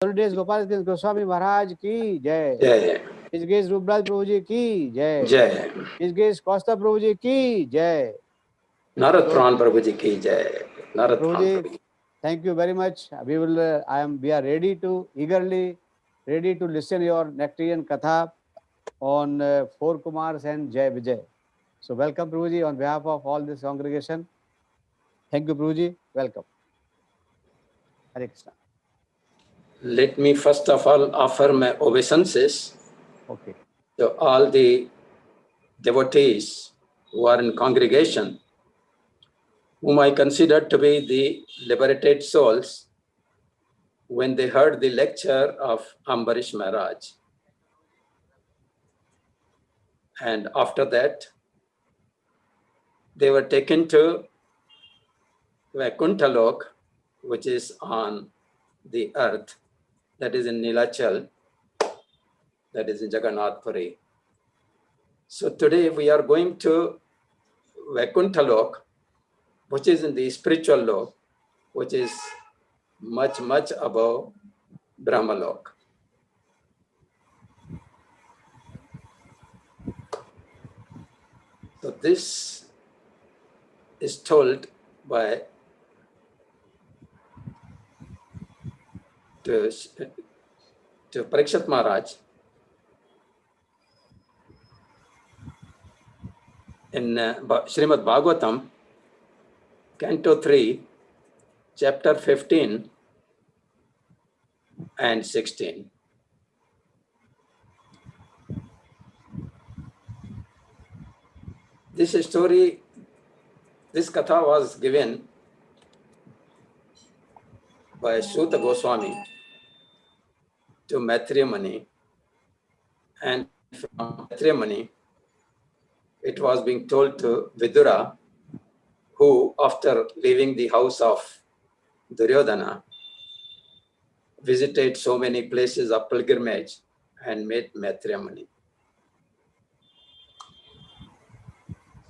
Days Gopal Goswami Maharaj ki Jai. Jaya. His Grace Rubraj Prabhuji ki Jai. Jaya. His Grace Kaustubha Prabhuji ki Jai. Narad Pran Prabhuji ki Jai. Narad Pran Prabhuji. Thank you very much. We are eagerly ready to listen your Nectarian Katha on 4 Kumaras and Jai Vijay. So welcome Prabhuji on behalf of all this congregation. Thank you Prabhuji. Welcome. Hare Krishna. Let me first of all offer my obeisances to all the devotees who are in congregation, whom I consider to be the liberated souls when they heard the lecture of Ambarish Maharaj. And after that, they were taken to Vaikuntha Lok, which is on the earth, that is in Nilachal, that is in Jagannath Puri. So today we are going to Vaikuntha Lok, which is in the spiritual lok, which is much, much above Brahma Lok. So this is told by to Parikshit Maharaj in Srimad Bhagavatam, Canto 3, chapter 15 and 16. This story, this katha was given by Suta Goswami to Maitreya Muni, and from Maitreya Muni, it was being told to Vidura, who, after leaving the house of Duryodhana, visited so many places of pilgrimage and met Maitreya Muni.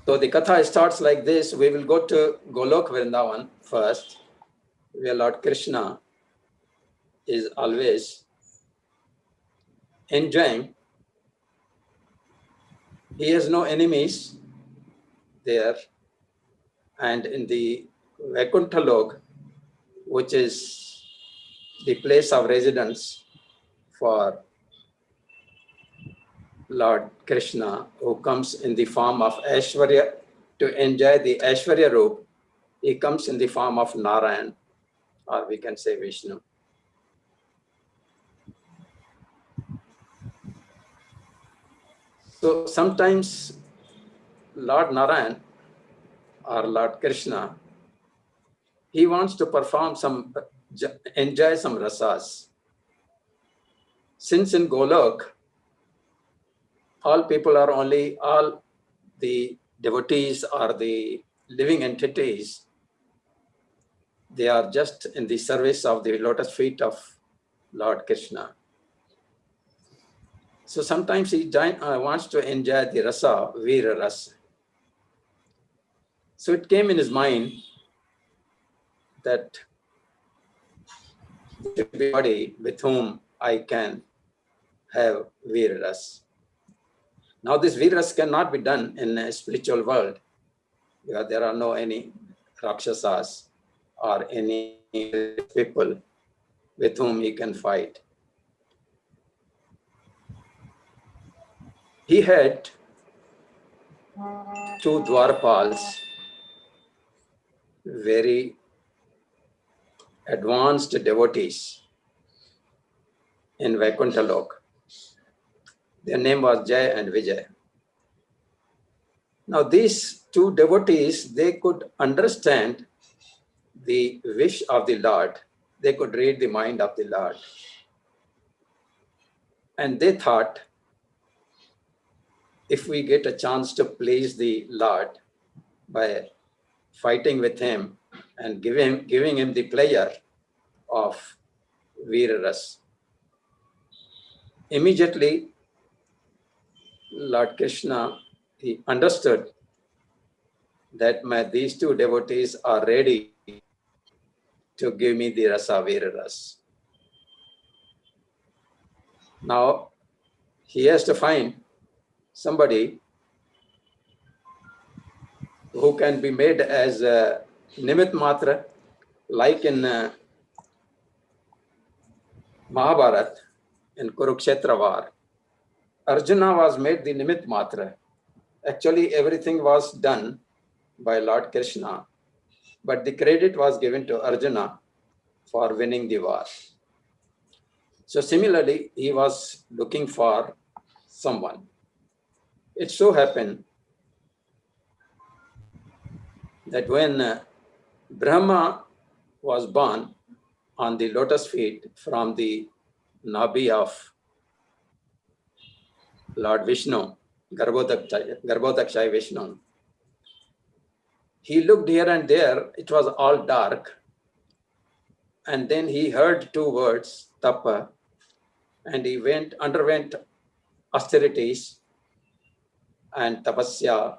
So the katha starts like this. We will go to Golok Vrindavan first, where Lord Krishna is always enjoying. He has no enemies there. And in the Vaikuntha Lok, which is the place of residence for Lord Krishna, who comes in the form of Aishwarya to enjoy the Aishwarya Roop, he comes in the form of Narayan, or we can say Vishnu. So sometimes Lord Narayan or Lord Krishna, he wants to perform enjoy some rasas. Since in Golok, all the devotees or the living entities, they are just in the service of the lotus feet of Lord Krishna. So sometimes he wants to enjoy the rasa, Veera rasa. So it came in his mind that there should be somebody with whom I can have Veera rasa. Now this Veera rasa cannot be done in a spiritual world, because there are no any Rakshasas or any people with whom he can fight. He had two Dwarpals, very advanced devotees in Vaikuntha Lok. Their name was Jaya and Vijaya. Now these two devotees, they could understand the wish of the Lord. They could read the mind of the Lord. And they thought, if we get a chance to please the Lord by fighting with him and giving him the pleasure of Veera rasa, immediately Lord Krishna, he understood that these two devotees are ready to give me the rasa, Veera rasa. Now he has to find somebody who can be made as a Nimit Matra, like in Mahabharata, in Kurukshetra war. Arjuna was made the Nimit Matra. Actually, everything was done by Lord Krishna, but the credit was given to Arjuna for winning the war. So similarly, he was looking for someone. It so happened that when Brahma was born on the lotus feet from the Nabi of Lord Vishnu, Garbhodakshaya Vishnu, he looked here and there, it was all dark. And then he heard two words, tapa, and he underwent austerities and tapasya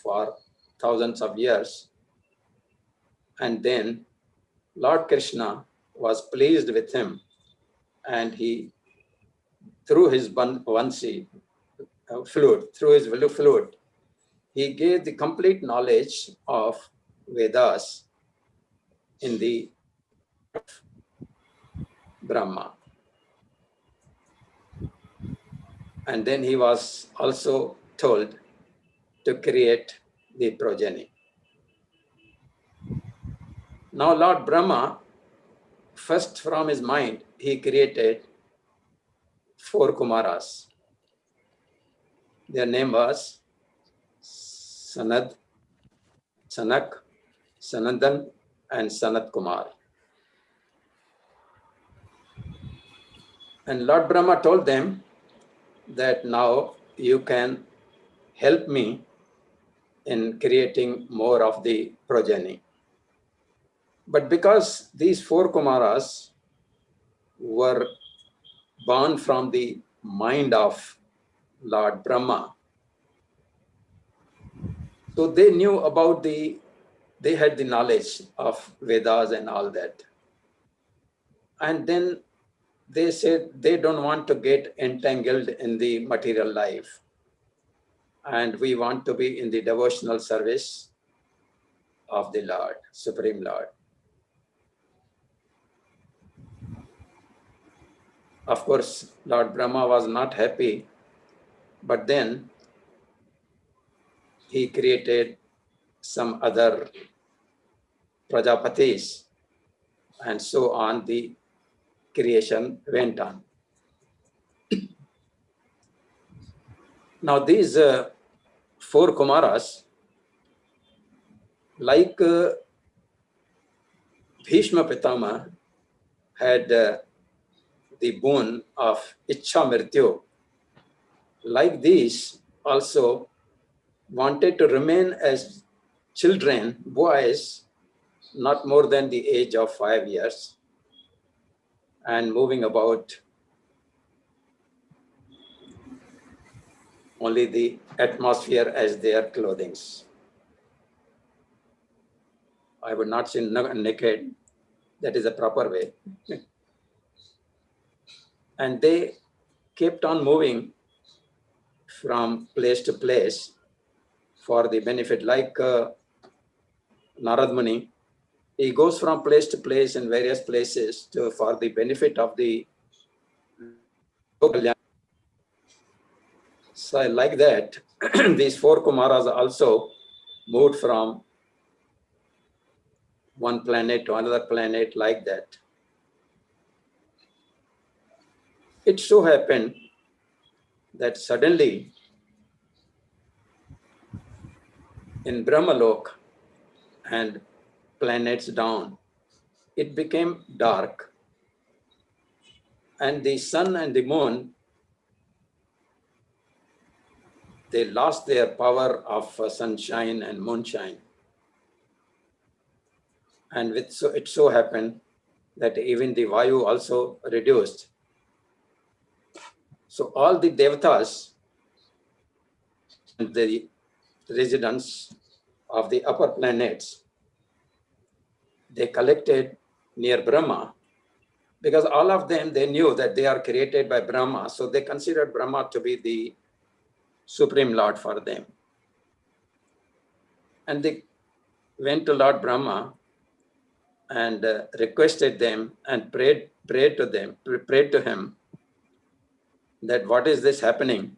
for thousands of years. And then Lord Krishna was pleased with him, and he, through his vansi, flute, he gave the complete knowledge of Vedas in the Brahma. And then he was also told to create the progeny. Now Lord Brahma, first from his mind, he created 4 Kumaras. Their name was Sanad, Sanak, Sanandan, and Sanat Kumar. And Lord Brahma told them that now you can help me in creating more of the progeny. But because these 4 Kumaras were born from the mind of Lord Brahma, so they knew about they had the knowledge of Vedas and all that. And then they said they don't want to get entangled in the material life. And we want to be in the devotional service of the Lord, Supreme Lord. Of course, Lord Brahma was not happy, but then he created some other Prajapatis, and so on the creation went on. Now these 4 Kumaras, like Bhishma Pitama had the boon of Ichha Mrityu, like these also wanted to remain as children, boys, not more than the age of 5 years, and moving about only the atmosphere as their clothing. I would not say naked, that is a proper way. And they kept on moving from place to place for the benefit, like Narad Muni. He goes from place to place in various places for the benefit of the local. So like that, these 4 Kumaras also moved from one planet to another planet, like that. It so happened that suddenly in Brahmalok and planets down, it became dark, and the sun and the moon, they lost their power of sunshine and moonshine. And it so happened that even the Vayu also reduced. So all the devatas and the residents of the upper planets, they collected near Brahma because all of them, they knew that they are created by Brahma, so they considered Brahma to be the Supreme Lord for them. And they went to Lord Brahma and requested them and prayed to him that what is this happening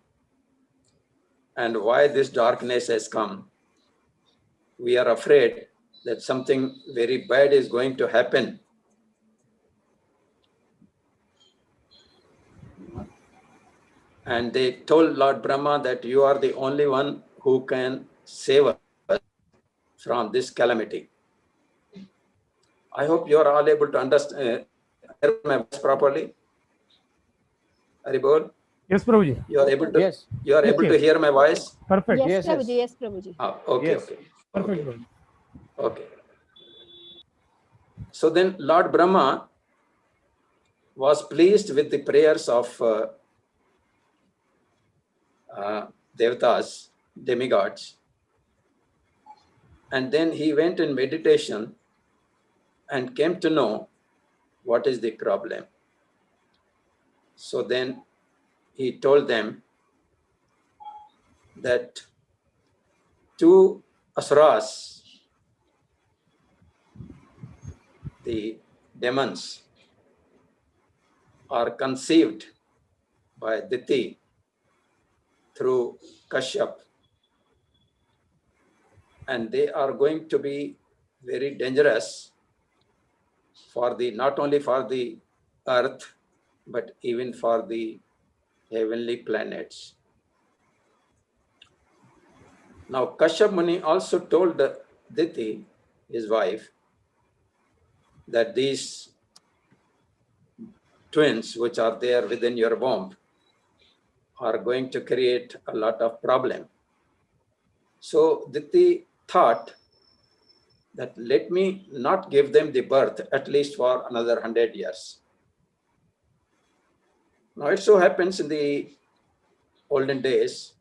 and why this darkness has come. We are afraid that something very bad is going to happen. And they told Lord Brahma that you are the only one who can save us from this calamity. I hope you are all able to understand, hear my voice properly. Haribol? Yes, Prabhuji. You are able to, Yes. you are Yes, able to yes. hear my voice? Perfect. Yes, Yes, Prabhuji. yes. Yes, Prabhuji. Okay, Yes. okay. Perfect, Okay. Prabhuji. Okay. So then Lord Brahma was pleased with the prayers of devatas, demigods. And then he went in meditation and came to know what is the problem. So then he told them that two asuras, the demons, are conceived by Diti through Kashyap, and they are going to be very dangerous for the, not only for the earth, but even for the heavenly planets. Now Kashyap Muni also told Diti, his wife, that these twins which are there within your womb are going to create a lot of problem. So Diti thought that let me not give them the birth at least for another 100 years. Now it so happens in the olden days,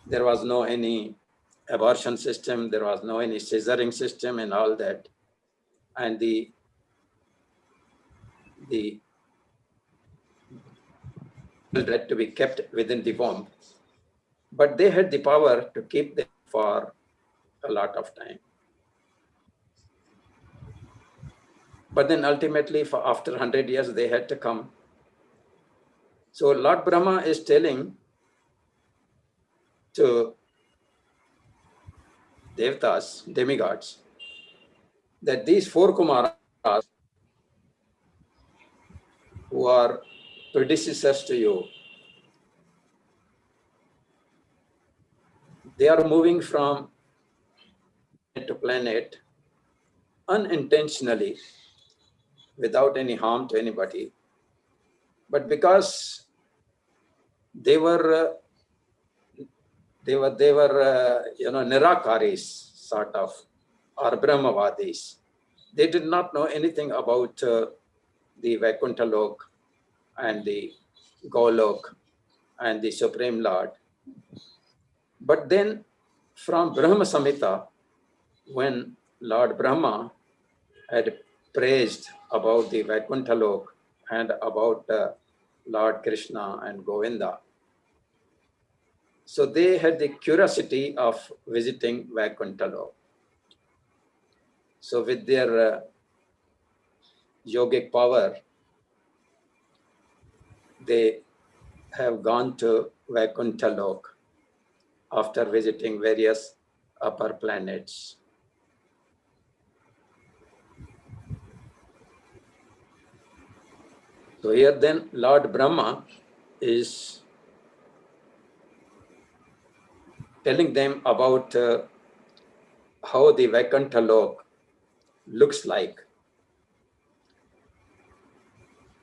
there was no any abortion system, there was no any scissoring system and all that. And the had to be kept within the womb. But they had the power to keep them for a lot of time. But then ultimately, for after 100 years, they had to come. So Lord Brahma is telling to devatas, demigods, that these four Kumaras who are predecessors to you, they are moving from planet to planet unintentionally, without any harm to anybody. But because they were Nirakaris, sort of, or Brahmavadis. They did not know anything about the Vaikuntha Lok and the Golok and the Supreme Lord. But then from Brahma Samhita, when Lord Brahma had praised about the Vaikuntha Lok and about Lord Krishna and Govinda, so they had the curiosity of visiting Vaikuntha Lok. So with their yogic power, they have gone to Vaikuntha Lok after visiting various upper planets. So here then Lord Brahma is telling them about how the Vaikuntha Lok looks like.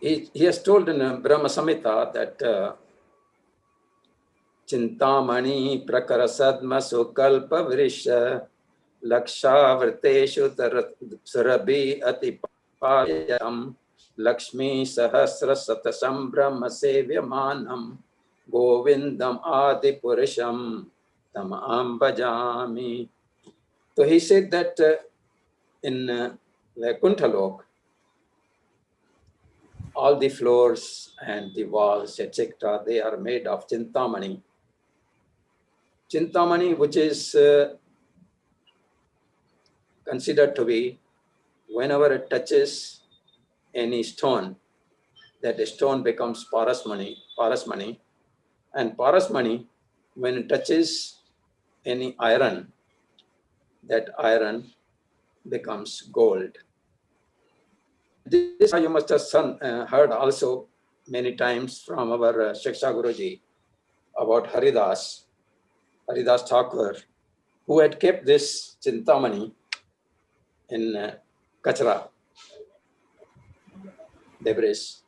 He has told in Brahma Samhita that Chintamani prakara sadma sukalpa vrisha lakshavrteshu surabhi atipayam Lakshmi sahasra satasam brahma sevyamanam govindam adi purusham tamam bhajami. So he said that in Vaikuntha Lok, all the floors and the walls, etc., they are made of Chintamani. Chintamani, which is considered to be, whenever it touches any stone, that stone becomes parasmani, and parasmani, when it touches any iron, that iron becomes gold. This you must have heard also many times from our Shiksha Guruji about Haridas Thakur, who had kept this Chintamani in Kachra, debris,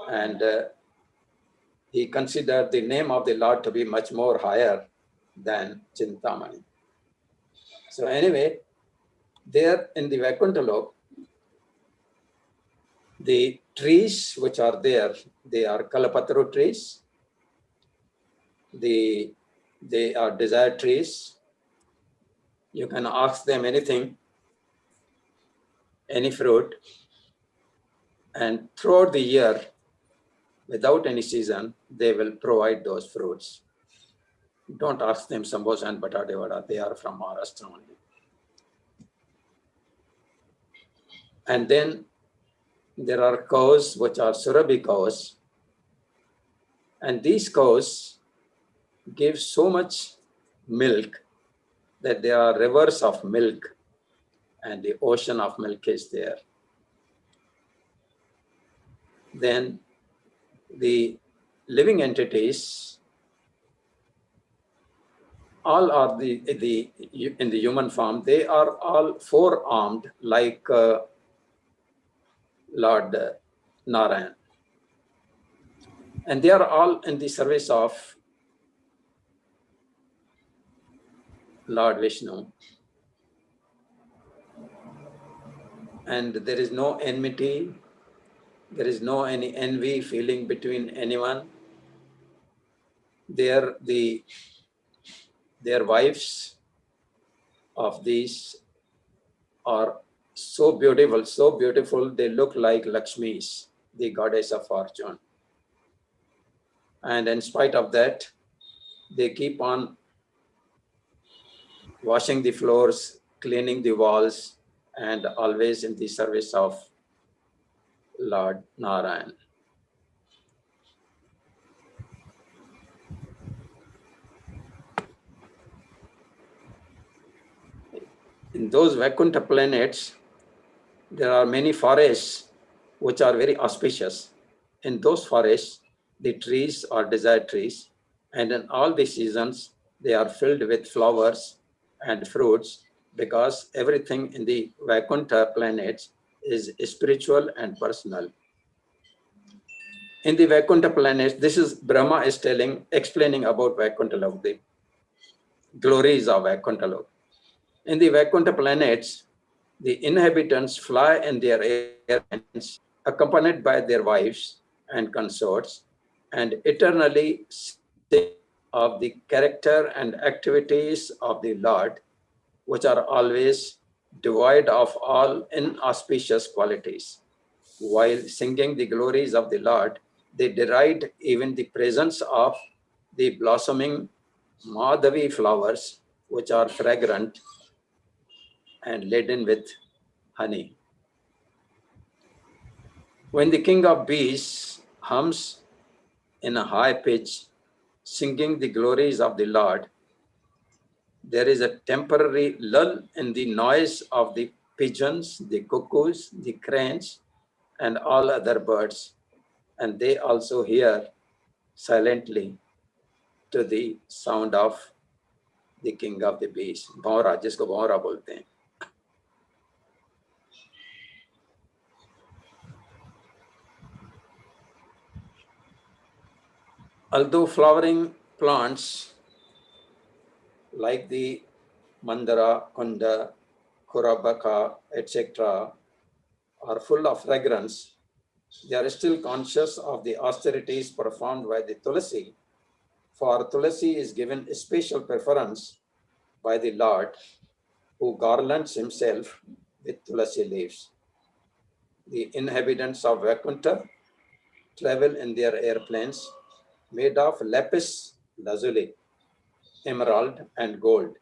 and he considered the name of the Lord to be much more higher than Chintamani. So anyway, there in the Vaikuntha Lok, the trees which are there, they are Kalapataru trees, they are desire trees. You can ask them anything, any fruit, and throughout the year, without any season, they will provide those fruits. Don't ask them sambosa and batate vada, they are from Maharashtra only. And then there are cows which are Surabhi cows, and these cows give so much milk that there are rivers of milk and the ocean of milk is there. Then the living entities, all are in the human form, they are all four-armed like Lord Narayan. And they are all in the service of Lord Vishnu. And there is no enmity, there is no any envy feeling between anyone. Their wives of these are so beautiful, they look like Lakshmis, the goddess of fortune. And in spite of that, they keep on washing the floors, cleaning the walls, and always in the service of Lord Narayan. In those Vaikuntha planets, there are many forests which are very auspicious. In those forests, the trees are desire trees, and in all the seasons, they are filled with flowers and fruits because everything in the Vaikuntha planets is spiritual and personal. In the Vaikuntha planets, this is Brahma is explaining about Vaikuntha Lok, the glories of Vaikuntha Lok. In the Vaikuntha planets, the inhabitants fly in their airplanes, accompanied by their wives and consorts, and eternally sing of the character and activities of the Lord, which are always devoid of all inauspicious qualities. While singing the glories of the Lord, they deride even the presence of the blossoming Madhavi flowers, which are fragrant and laden with honey. When the king of bees hums in a high pitch, singing the glories of the Lord, there is a temporary lull in the noise of the pigeons, the cuckoos, the cranes, and all other birds, and they also hear silently to the sound of the king of the bees, भौंरा, जिसको भौंरा बोलते हैं. Although flowering plants like the Mandara, Kunda, Kurabaka, etc., are full of fragrance, they are still conscious of the austerities performed by the Tulasi. For Tulasi is given special preference by the Lord, who garlands himself with Tulasi leaves. The inhabitants of Vaikuntha travel in their airplanes made of lapis lazuli, emerald, and gold.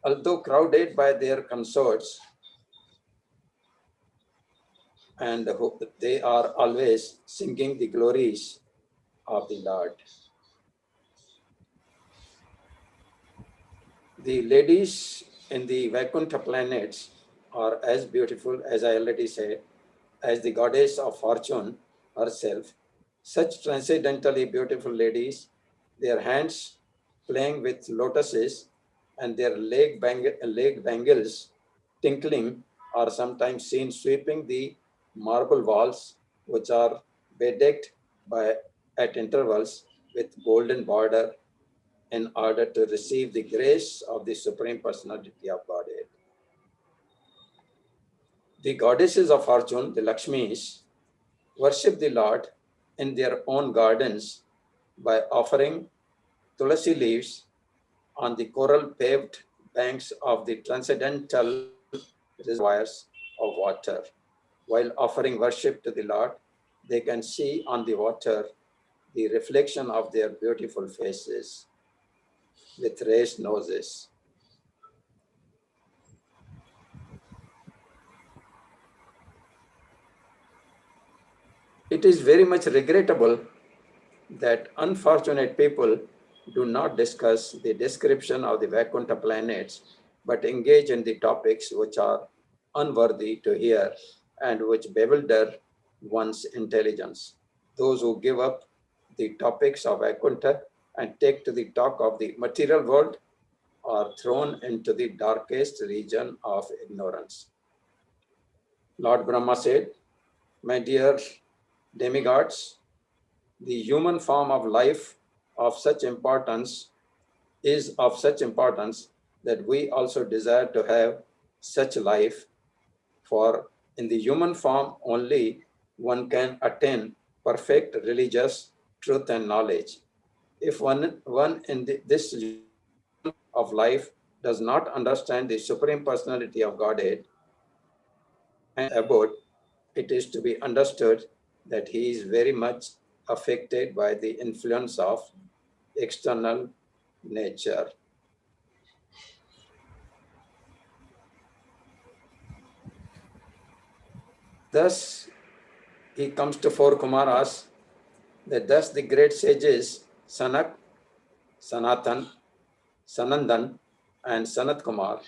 Although crowded by their consorts, and they are always singing the glories of the Lord. The ladies in the Vaikuntha planets are as beautiful, as I already said, as the goddess of fortune herself. Such transcendently beautiful ladies, their hands playing with lotuses and their leg bangles tinkling, are sometimes seen sweeping the marble walls, which are bedecked by, at intervals with golden border, in order to receive the grace of the Supreme Personality of Godhead. The goddesses of fortune, the Lakshmis, worship the Lord in their own gardens by offering tulasi leaves on the coral paved banks of the transcendental reservoirs of water. While offering worship to the Lord, they can see on the water the reflection of their beautiful faces with raised noses. It is very much regrettable that unfortunate people do not discuss the description of the Vaikuntha planets, but engage in the topics which are unworthy to hear and which bewilder one's intelligence. Those who give up the topics of Vaikuntha and take to the talk of the material world are thrown into the darkest region of ignorance. Lord Brahma said, "My dear demigods, the human form of life of such importance is of such importance that we also desire to have such life, for in the human form only one can attain perfect religious truth and knowledge. If one in this of life does not understand the Supreme Personality of Godhead and abode, it is to be understood that he is very much affected by the influence of external nature." Thus, he comes to four Kumaras, that thus the great sages Sanak, Sanatan, Sanandan, and Sanat Kumar,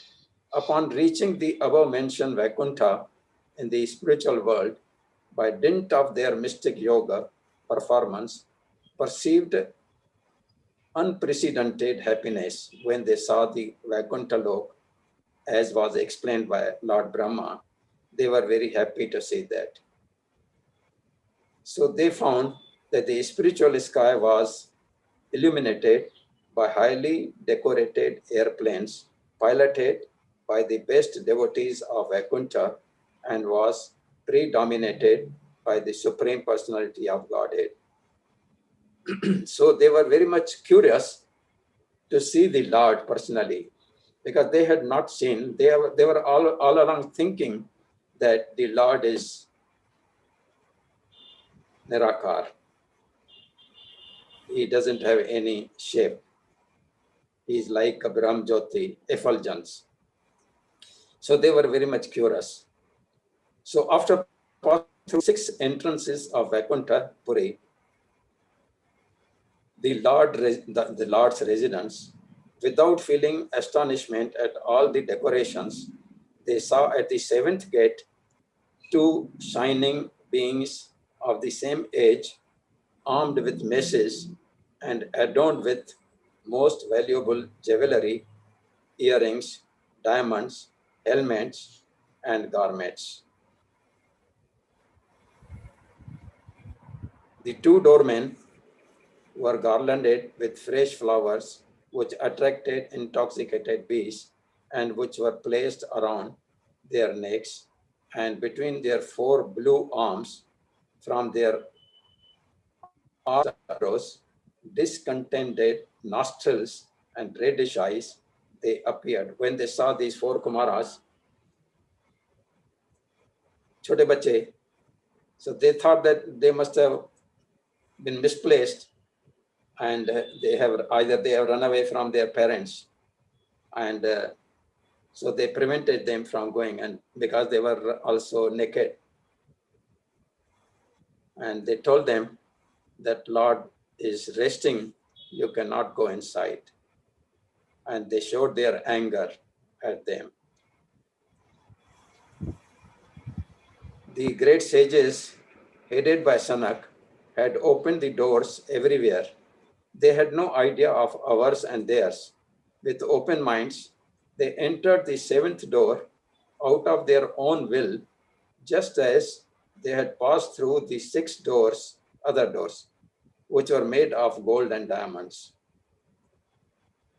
upon reaching the above mentioned Vaikuntha in the spiritual world, by dint of their mystic yoga performance, perceived unprecedented happiness when they saw the Vaikuntha Lok, as was explained by Lord Brahma. They were very happy to see that. So they found that the spiritual sky was illuminated by highly decorated airplanes piloted by the best devotees of Vaikuntha and was predominated by the Supreme Personality of Godhead. So they were very much curious to see the Lord personally, because they had not seen, they were all along thinking that the Lord is Nirakar. He doesn't have any shape. He is like a Brahm Jyoti, effulgence. So they were very much curious. So after passing through 6 entrances of Vaikuntha Puri, the Lord's residence, without feeling astonishment at all the decorations, they saw at the 7th gate 2 shining beings of the same age, armed with maces and adorned with most valuable jewelry, earrings, diamonds, helmets, and garments. The 2 doormen were garlanded with fresh flowers, which attracted intoxicated bees and which were placed around their necks and between their 4 blue arms. From their arrows, discontented nostrils, and reddish eyes, they appeared. When they saw these 4 Kumaras, छोटे बच्चे, So they thought that they must have been misplaced, and they have run away from their parents, and so they prevented them from going, and because they were also naked, and they told them that Lord is resting, you cannot go inside, and they showed their anger at them. The great sages, headed by Sanak, had opened the doors everywhere. They had no idea of ours and theirs. With open minds, they entered the seventh door out of their own will, just as they had passed through the other doors, which were made of gold and diamonds.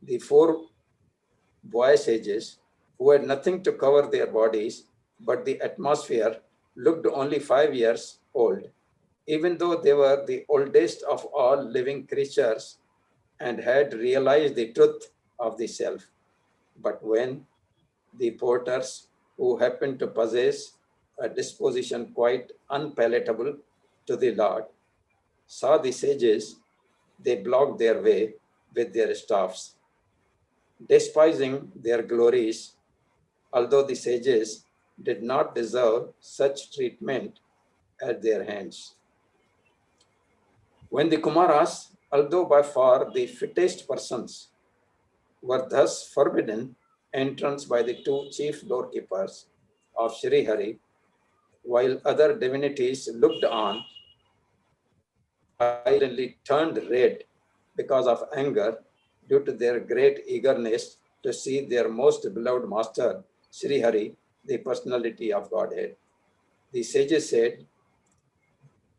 The four boy sages, who had nothing to cover their bodies but the atmosphere, looked only 5 years old, even though they were the oldest of all living creatures and had realized the truth of the self. But when the porters, who happened to possess a disposition quite unpalatable to the Lord, saw the sages, they blocked their way with their staffs, despising their glories, although the sages did not deserve such treatment at their hands. When the Kumaras, although by far the fittest persons, were thus forbidden entrance by the two chief doorkeepers of Sri Hari, while other divinities looked on, their eyes suddenly turned red because of anger due to their great eagerness to see their most beloved master, Sri Hari, the personality of Godhead. The sages said,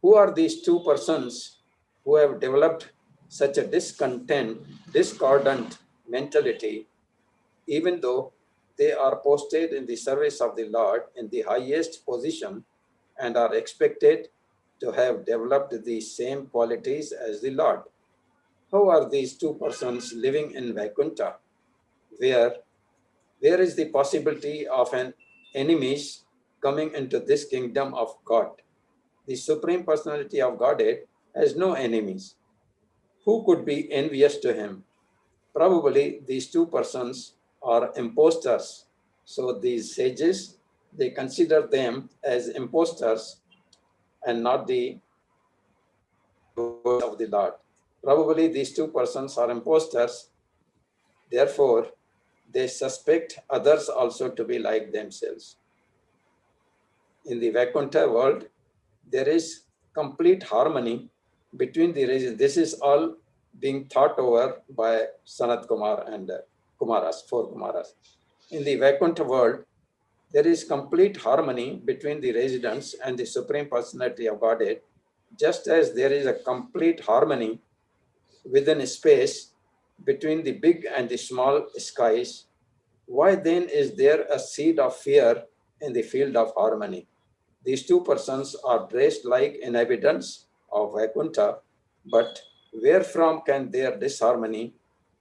who are these two persons who have developed such a discordant mentality, even though they are posted in the service of the Lord in the highest position and are expected to have developed the same qualities as the Lord? How are these two persons living in Vaikuntha, where there is the possibility of an enemies coming into this kingdom of God? The Supreme Personality of Godhead has no enemies. Who could be envious to him? Probably these two persons are impostors. So these sages, they consider them as impostors and not the devotees of the Lord. Probably these two persons are impostors. Therefore, they suspect others also to be like themselves. In the Vaikuntha world, there is complete harmony between the races. This is all being thought over by Sanat Kumar and Kumaras, four Kumaras. In the Vaikuntha world, there is complete harmony between the residents and the Supreme Personality of Godhead, just as there is a complete harmony within space between the big and the small skies. Why then is there a seed of fear in the field of harmony? These two persons are dressed like inhabitants of Vaikuntha, but wherefrom can their disharmony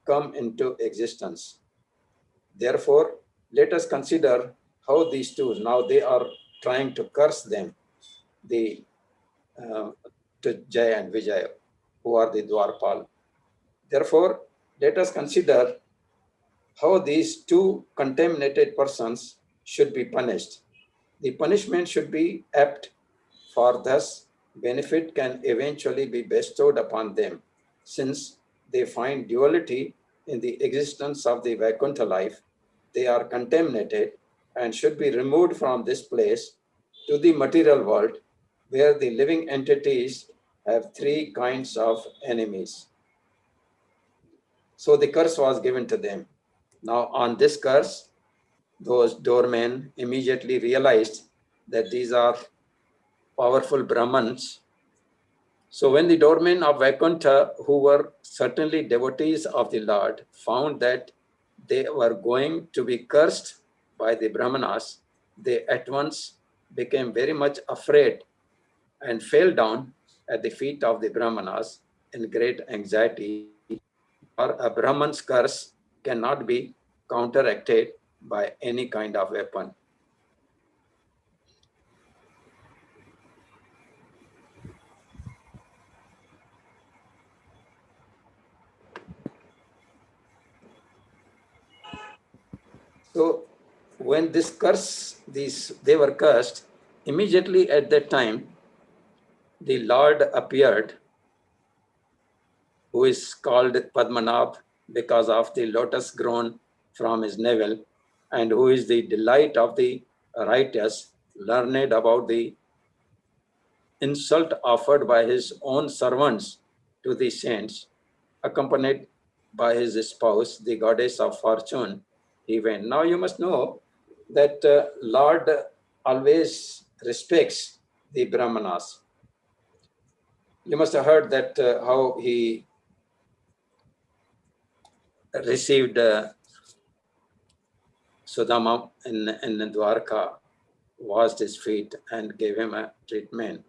come into existence? Therefore, let us consider how these two, now they are trying to curse them, the to Jaya and Vijaya, who are the Dwarpal. Therefore, let us consider how these two contaminated persons should be punished. The punishment should be apt, for thus benefit can eventually be bestowed upon them, since they find duality in the existence of the Vaikuntha life. They are contaminated and should be removed from this place to the material world, where the living entities have three kinds of enemies. So the curse was given to them. Now, on this curse, those doormen immediately realized that these are powerful Brahmans. So when the doormen of Vaikuntha, who were certainly devotees of the Lord, found that they were going to be cursed by the Brahmanas, they at once became very much afraid and fell down at the feet of the Brahmanas in great anxiety, for a Brahman's curse cannot be counteracted by any kind of weapon. So when this curse, they were cursed, immediately at that time, the Lord appeared, who is called Padmanabh because of the lotus grown from his navel, and who is the delight of the righteous, learned about the insult offered by his own servants to the saints, accompanied by his spouse, the goddess of fortune. He went. Now you must know that Lord always respects the Brahmanas. You must have heard that how he received Sudama in Dwarka, washed his feet and gave him a treatment.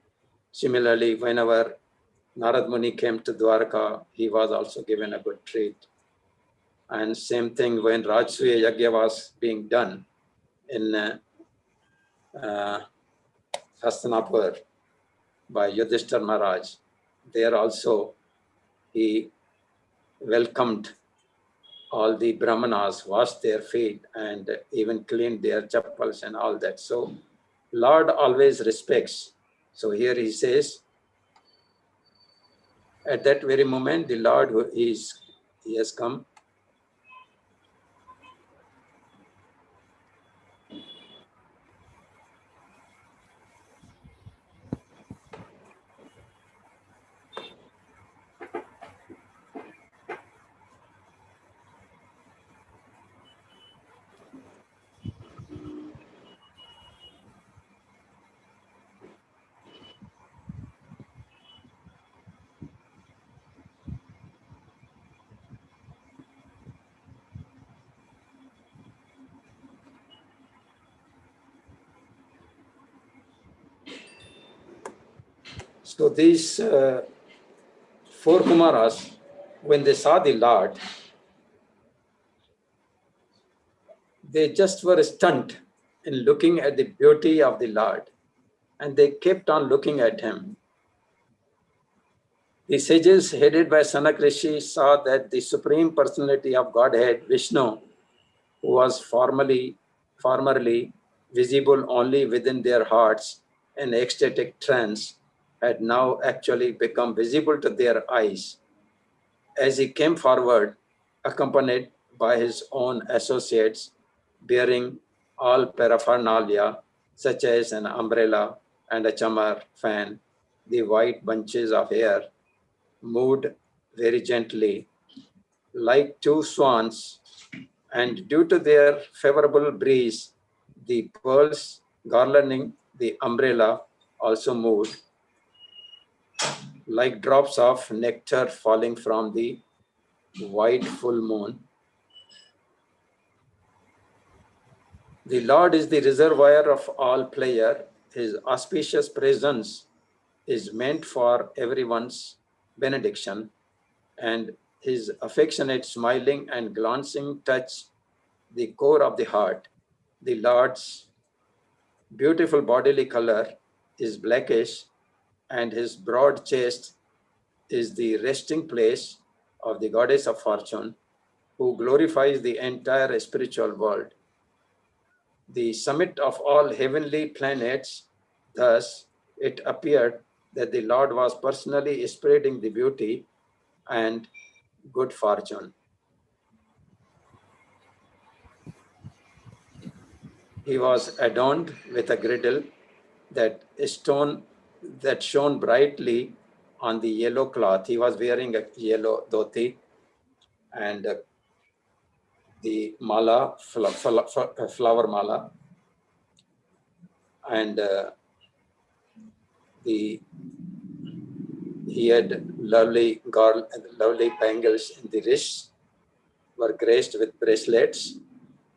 Similarly, whenever Narad Muni came to Dwarka, he was also given a good treat. And same thing when Rajsuya Yagya was being done in Hastinapur by Yudhishthir Maharaj, there also he welcomed all the Brahmanas, washed their feet and even cleaned their chappals and all that. So Lord always respects. So here he says, at that very moment, the Lord he has come. So these four Kumaras, when they saw the Lord, they just were stunned in looking at the beauty of the Lord, and they kept on looking at him. The sages headed by Sanak Rishi saw that the Supreme Personality of Godhead, Vishnu, who was formerly visible only within their hearts in ecstatic trance, had now actually become visible to their eyes. As he came forward, accompanied by his own associates, bearing all paraphernalia, such as an umbrella and a chamar fan, the white bunches of hair moved very gently, like two swans, and due to their favorable breeze, the pearls garlanding the umbrella also moved, like drops of nectar falling from the white full moon. The Lord is the reservoir of all pleasure. His auspicious presence is meant for everyone's benediction, and his affectionate smiling and glancing touch the core of the heart. The Lord's beautiful bodily color is blackish, and his broad chest is the resting place of the goddess of fortune, who glorifies the entire spiritual world, the summit of all heavenly planets. Thus, it appeared that the Lord was personally spreading the beauty and good fortune. He was adorned with a girdle that shone brightly on the yellow cloth. He was wearing a yellow dhoti, and the mala, flower mala, and he had lovely bangles in the wrists, were graced with bracelets,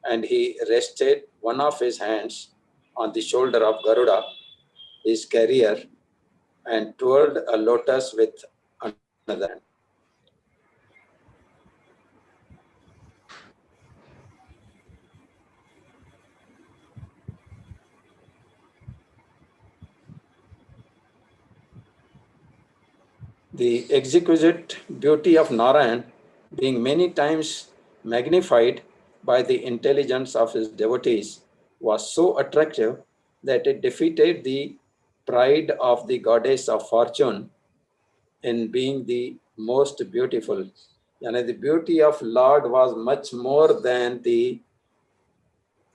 and he rested one of his hands on the shoulder of Garuda, his carrier, and twirled a lotus with another hand. The exquisite beauty of Narayan, being many times magnified by the intelligence of his devotees was so attractive that it defeated the pride of the goddess of fortune in being the most beautiful. And the beauty of Lord was much more than the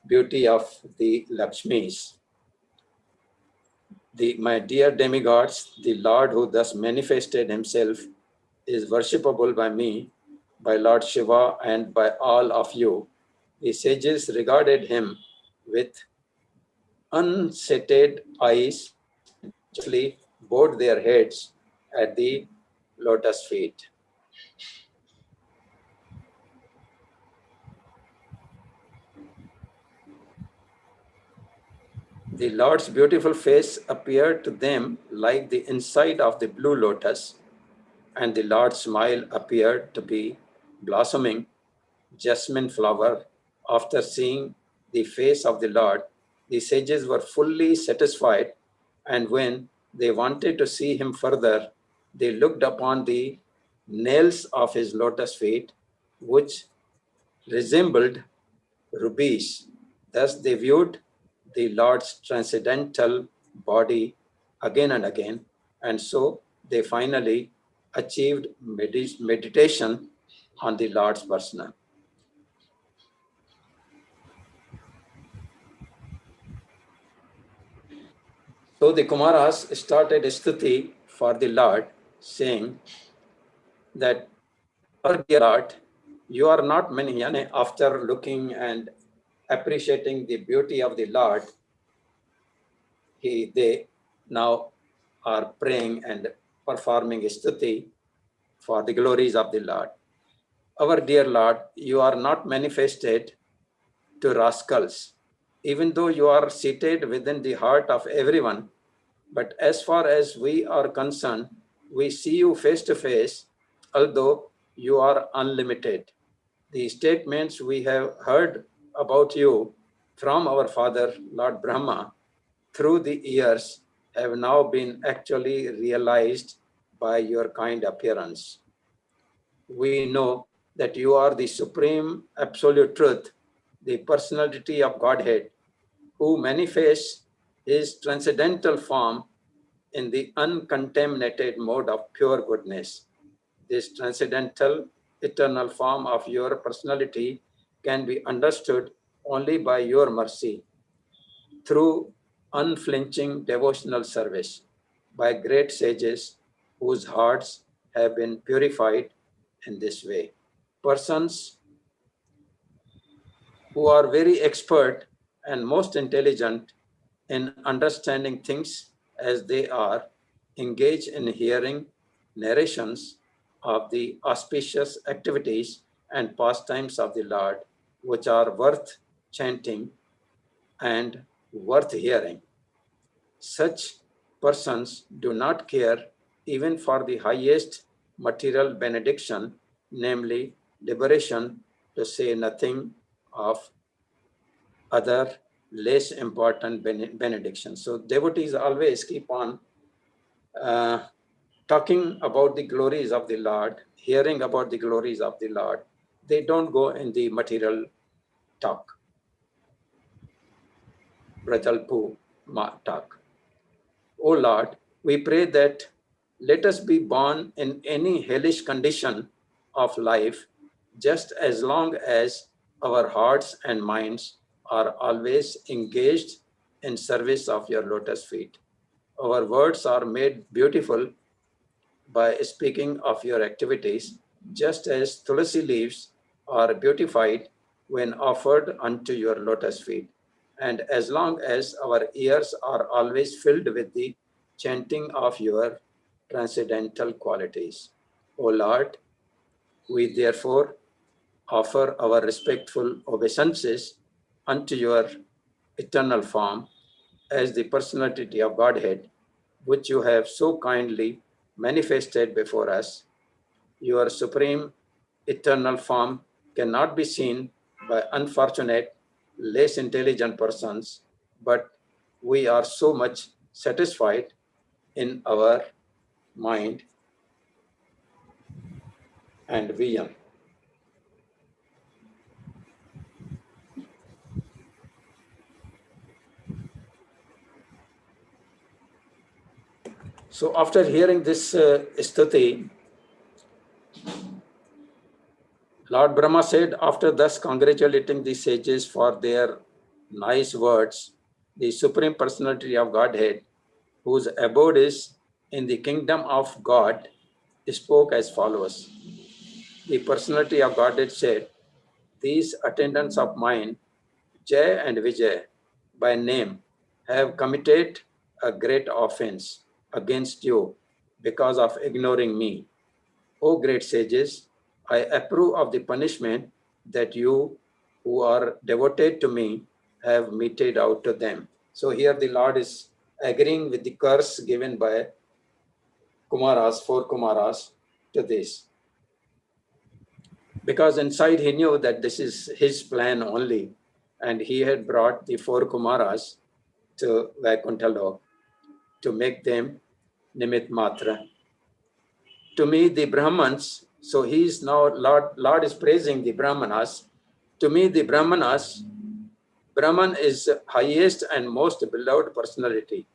beauty of the Lakshmis. My dear demigods, the Lord who thus manifested himself is worshipable by me, by Lord Shiva, and by all of you. The sages regarded him with unsated eyes and joyously bowed their heads at the lotus feet. The Lord's beautiful face appeared to them like the inside of the blue lotus, and the Lord's smile appeared to be blossoming jasmine flower. After seeing the face of the Lord, the sages were fully satisfied, and when they wanted to see him further, they looked upon the nails of his lotus feet, which resembled rubies. Thus they viewed the Lord's transcendental body again and again, and so they finally achieved meditation on the Lord's persona. So the Kumaras started stuti for the Lord, saying that, our dear Lord, you are not many. After looking and appreciating the beauty of the Lord, they now are praying and performing stuti for the glories of the Lord. Our dear Lord, you are not manifested to rascals, even though you are seated within the heart of everyone. But as far as we are concerned, we see you face to face, although you are unlimited. The statements we have heard about you from our father, Lord Brahma, through the years have now been actually realized by your kind appearance. We know that you are the supreme absolute truth, the personality of Godhead, who manifests his transcendental form in the uncontaminated mode of pure goodness. This transcendental, eternal form of your personality can be understood only by your mercy, through unflinching devotional service, by great sages whose hearts have been purified in this way. Persons who are very expert and most intelligent in understanding things as they are engage in hearing narrations of the auspicious activities and pastimes of the Lord, which are worth chanting and worth hearing. Such persons do not care even for the highest material benediction, namely liberation, to say nothing of other less important benedictions. So devotees always keep on uh, talking about the glories of the Lord, hearing about the glories of the Lord. They don't go in the material talk, Brajalpu talk. O Lord, we pray that let us be born in any hellish condition of life, just as long as our hearts and minds are always engaged in service of your lotus feet. Our words are made beautiful by speaking of your activities, just as tulsi leaves are beautified when offered unto your lotus feet. And as long as our ears are always filled with the chanting of your transcendental qualities. O Lord, we therefore offer our respectful obeisances unto your eternal form as the personality of Godhead, which you have so kindly manifested before us. Your supreme eternal form cannot be seen by unfortunate, less intelligent persons, but we are so much satisfied in our mind and vision. So after hearing this stuti, Lord Brahma said, after thus congratulating the sages for their nice words, the Supreme Personality of Godhead, whose abode is in the kingdom of God, spoke as follows. The Personality of Godhead said, these attendants of mine, Jaya and Vijaya, by name, have committed a great offense against you because of ignoring me. O great sages, I approve of the punishment that you who are devoted to me have meted out to them. So here the Lord is agreeing with the curse given by Kumaras, four Kumaras, to this. Because inside he knew that this is his plan only, and he had brought the four Kumaras to Vaikuntha to make them Nimit Matra. To me, the Brahmans, so he is now, Lord is praising the Brahmanas. To me, the Brahmanas, Brahman is highest and most beloved personality.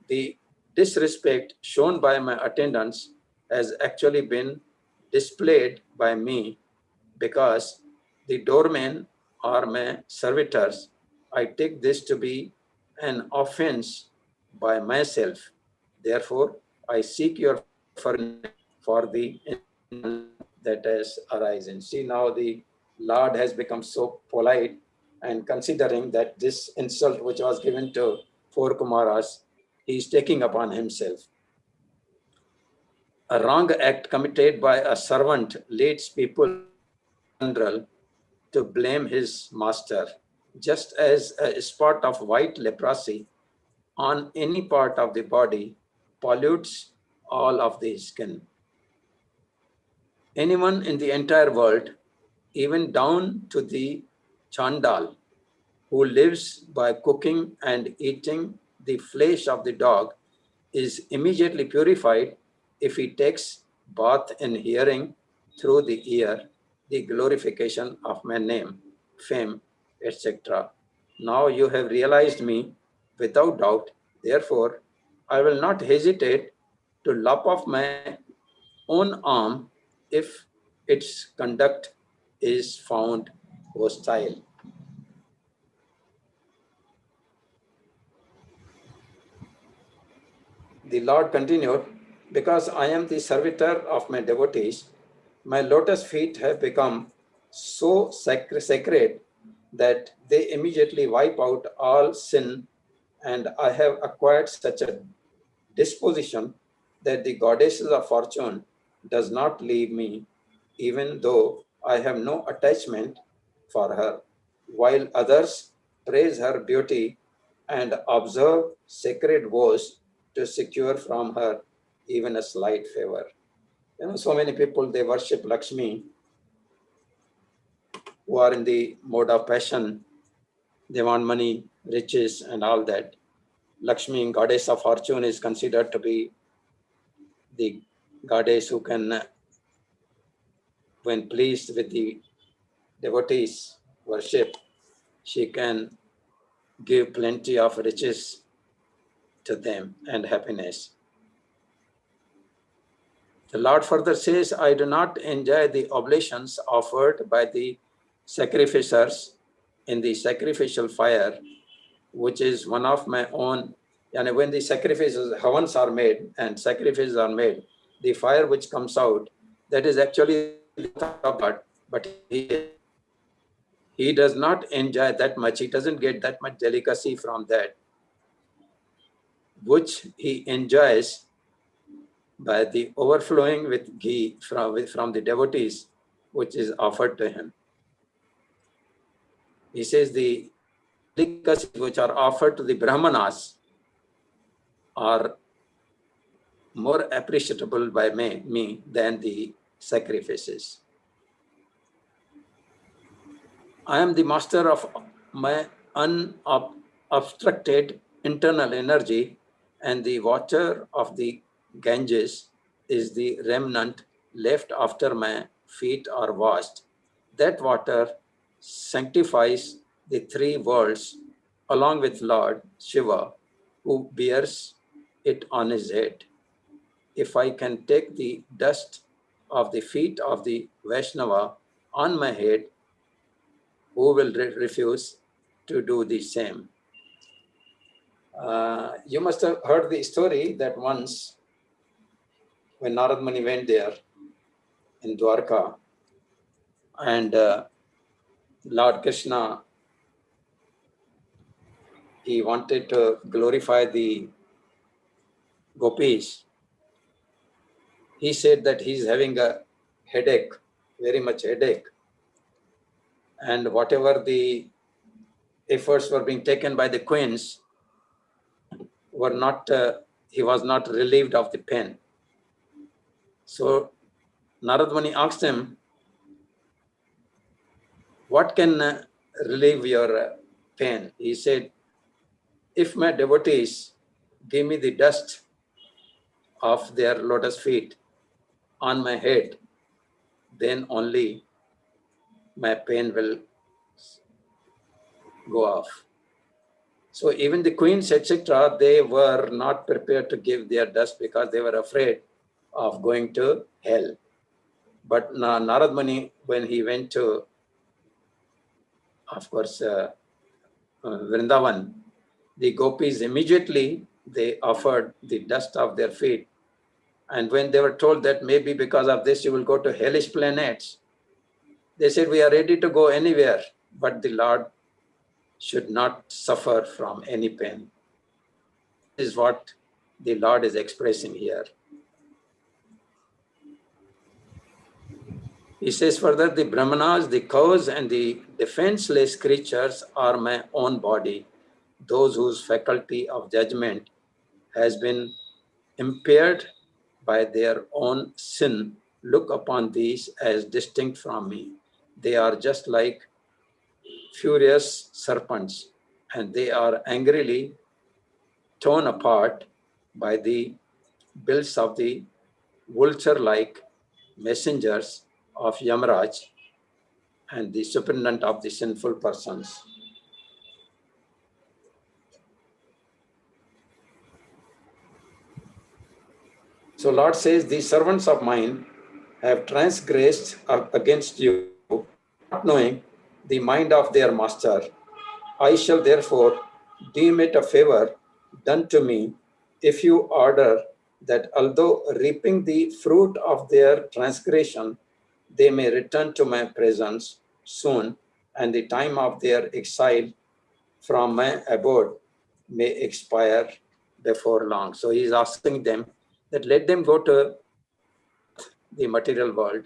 The disrespect shown by my attendants has actually been displayed by me because the doormen are my servitors. I take this to be an offense by myself. Therefore, I seek your forgiveness for the that has arisen. See, now the Lord has become so polite and considering that this insult which was given to four Kumaras, he is taking upon himself. A wrong act committed by a servant leads people general to blame his master, just as a spot of white leprosy on any part of the body pollutes all of the skin. Anyone in the entire world, even down to the Chandal, who lives by cooking and eating the flesh of the dog, is immediately purified if he takes bath in hearing through the ear the glorification of my name, fame, etc. Now you have realized me without doubt. Therefore, I will not hesitate to lop off my own arm if its conduct is found hostile. The Lord continued, because I am the servitor of my devotees, my lotus feet have become so sacred that they immediately wipe out all sin, and I have acquired such a disposition that the goddesses of fortune does not leave me, even though I have no attachment for her, while others praise her beauty and observe sacred vows to secure from her even a slight favor. You know, so many people, they worship Lakshmi who are in the mode of passion. They want money, riches, and all that. Lakshmi, goddess of fortune, is considered to be the goddess who can, when pleased with the devotees' worship, she can give plenty of riches to them and happiness. The Lord further says, I do not enjoy the oblations offered by the sacrificers in the sacrificial fire, which is one of my own. And when the sacrifices, havans are made and sacrifices are made, the fire which comes out, that is actually of God, but he does not enjoy that much. He doesn't get that much delicacy from that, which he enjoys by the overflowing with ghee from the devotees, which is offered to him. He says the delicacies which are offered to the Brahmanas are more appreciable by me than the sacrifices. I am the master of my unobstructed internal energy, and the water of the Ganges is the remnant left after my feet are washed. That water sanctifies the three worlds along with Lord Shiva, who bears it on his head. if I can take the dust of the feet of the Vaishnava on my head, who will refuse to do the same? You must have heard the story that once when Narad Muni went there in Dwarka, and Lord Krishna, he wanted to glorify the gopis. He said that he's having a headache, very much headache, and whatever the efforts were being taken by the queens were not, he was not relieved of the pain. So Narad Muni asked him, what can relieve your pain? He said, if my devotees give me the dust of their lotus feet on my head, then only my pain will go off. So even the queens, etc., they were not prepared to give their dust because they were afraid of going to hell. But Narad Muni, when he went to, of course, Vrindavan, the gopis immediately, they offered the dust of their feet. And when they were told that maybe because of this you will go to hellish planets, they said, we are ready to go anywhere, but the Lord should not suffer from any pain. This is what the Lord is expressing here. He says further, the Brahmanas, the cows, and the defenseless creatures are my own body. Those whose faculty of judgment has been impaired by their own sin look upon these as distinct from me. They are just like furious serpents, and they are angrily torn apart by the bills of the vulture-like messengers of Yamaraj and the superintendent of the sinful persons. So Lord says, these servants of mine have transgressed against you, not knowing the mind of their master. I shall therefore deem it a favor done to me if you order that although reaping the fruit of their transgression, they may return to my presence soon, and the time of their exile from my abode may expire before long. So he is asking them that let them go to the material world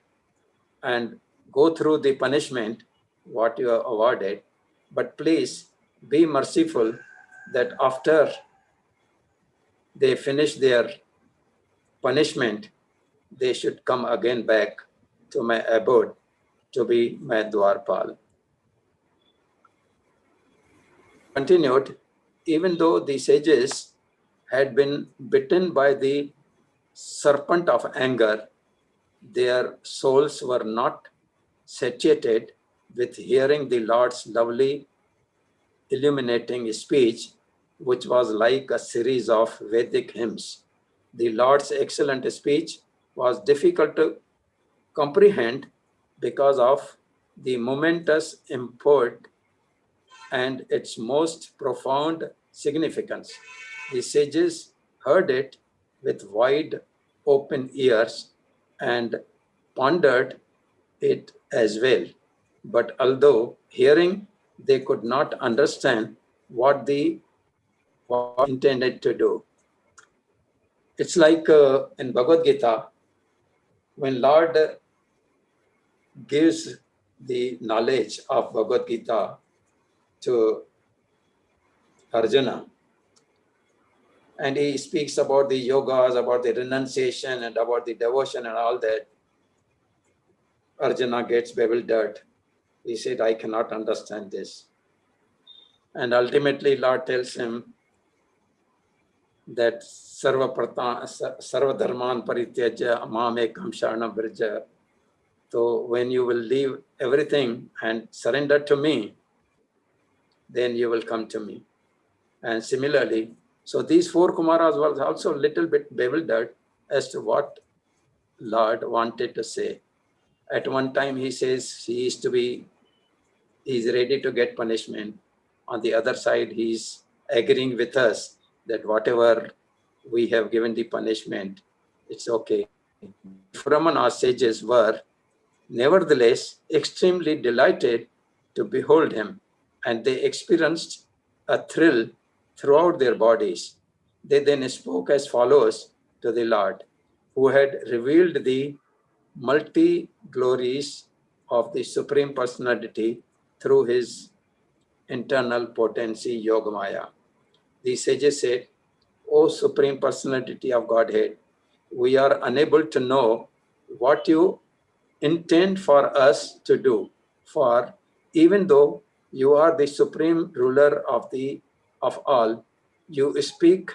and go through the punishment what you are awarded, but please be merciful that after they finish their punishment, they should come again back to my abode to be my Dwarpal. Continued, even though the sages had been bitten by the serpent of anger, their souls were not satiated with hearing the Lord's lovely, illuminating speech, which was like a series of Vedic hymns. The Lord's excellent speech was difficult to comprehend because of the momentous import and its most profound significance. The sages heard it with wide open ears and pondered it as well. But although hearing, they could not understand what the was intended to do. It's like in Bhagavad Gita, when Lord gives the knowledge of Bhagavad Gita to Arjuna, and he speaks about the yogas, about the renunciation, and about the devotion and all that, Arjuna gets bewildered. He said, I cannot understand this. And ultimately, Lord tells him that Sarva Dharman Parityaja Mamekam Sharanam Vraja. So when you will leave everything and surrender to me, then you will come to me. And similarly, so these four Kumaras were also a little bit bewildered as to what Lord wanted to say. At one time, he says he is ready to get punishment. On the other side, he's agreeing with us that whatever we have given the punishment, it's okay. The Brahmana sages were nevertheless extremely delighted to behold him, and they experienced a thrill throughout their bodies. They then spoke as follows to the Lord, who had revealed the multi glories of the Supreme Personality through his internal potency Yogamaya. The sages said, O Supreme Personality of Godhead, we are unable to know what you intend for us to do. For even though you are the supreme ruler of all, you speak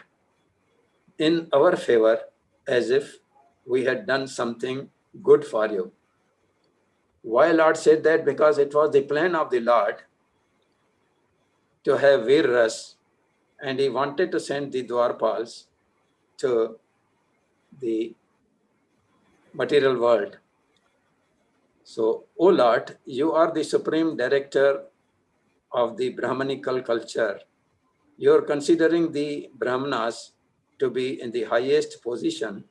in our favor as if we had done something good for you. Why Lord said that? Because it was the plan of the Lord to have Virras, and he wanted to send the Dwarpals to the material world. So, O Lord, you are the supreme director of the Brahmanical culture. You are considering the Brahmanas to be in the highest position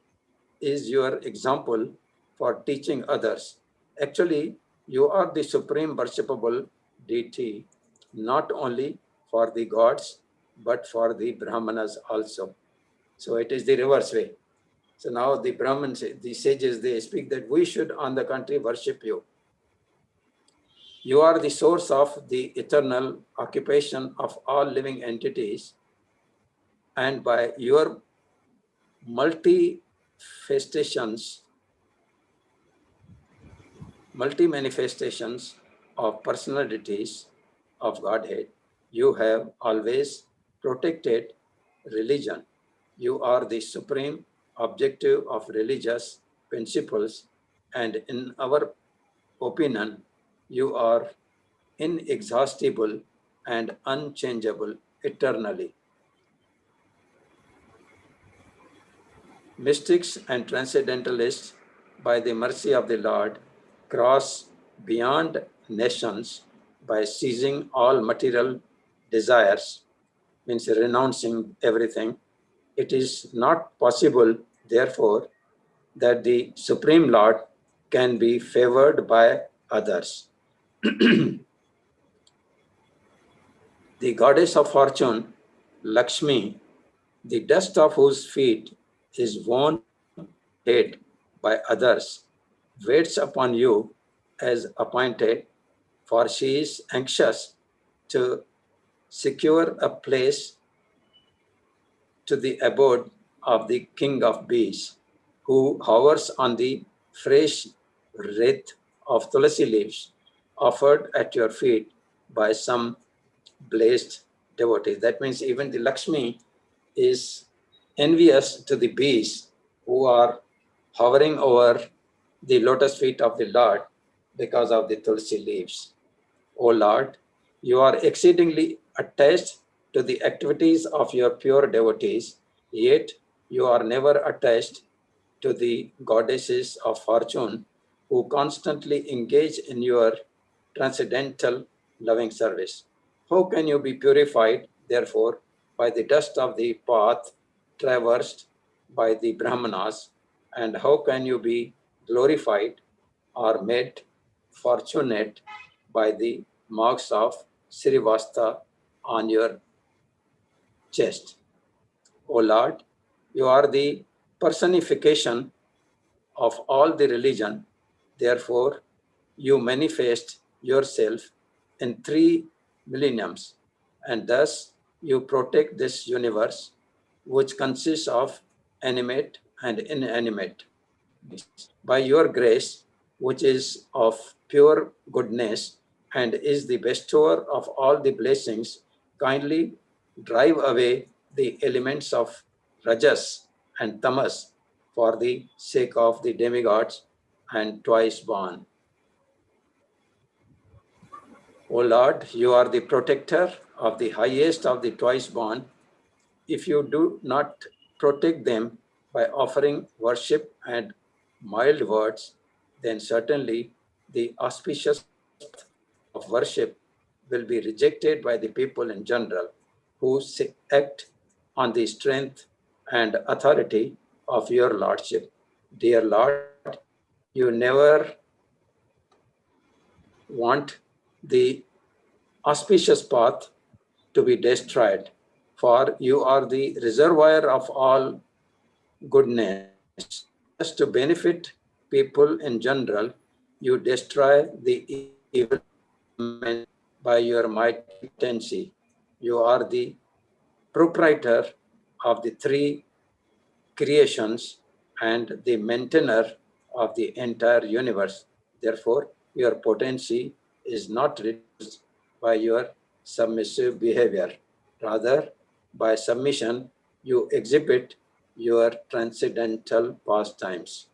is your example for teaching others. Actually, you are the supreme worshipable deity, not only for the gods, but for the Brahmanas also. So it is the reverse way. So now the Brahmins, the sages, they speak that we should, on the contrary, worship you. You are the source of the eternal occupation of all living entities, and by your multi-manifestations of personalities of Godhead, you have always protected religion. You are the supreme objective of religious principles, and in our opinion, you are inexhaustible and unchangeable eternally. Mystics and transcendentalists, by the mercy of the Lord, cross beyond nations by seizing all material desires, means renouncing everything. It is not possible, therefore, that the Supreme Lord can be favored by others. The goddess of fortune, Lakshmi, the dust of whose feet is worn on your head by others, waits upon you as appointed, for she is anxious to secure a place to the abode of the king of bees, who hovers on the fresh wreath of tulsi leaves offered at your feet by some blessed devotee. That means even the Lakshmi is envious to the bees who are hovering over the lotus feet of the Lord because of the tulsi leaves. O Lord, you are exceedingly attached to the activities of your pure devotees, yet you are never attached to the goddesses of fortune who constantly engage in your transcendental loving service. How can you be purified, therefore, by the dust of the path traversed by the Brahmanas, and how can you be glorified or made fortunate by the marks of Srivasta on your chest? O Lord, you are the personification of all the religion. Therefore, you manifest yourself in 3 millenniums, and thus you protect this universe, which consists of animate and inanimate beings. By your grace, which is of pure goodness and is the bestower of all the blessings, kindly drive away the elements of rajas and tamas for the sake of the demigods and twice born. O Lord, you are the protector of the highest of the twice born. If you do not protect them, by offering worship and mild words, then certainly the auspicious path of worship will be rejected by the people in general who act on the strength and authority of your Lordship. Dear Lord, you never want the auspicious path to be destroyed, for you are the reservoir of all goodness. Just to benefit people in general, you destroy the evil meant by your mighty potency. You are the proprietor of the three creations and the maintainer of the entire universe. Therefore, your potency is not reduced by your submissive behavior. Rather, by submission, you exhibit your transcendental pastimes.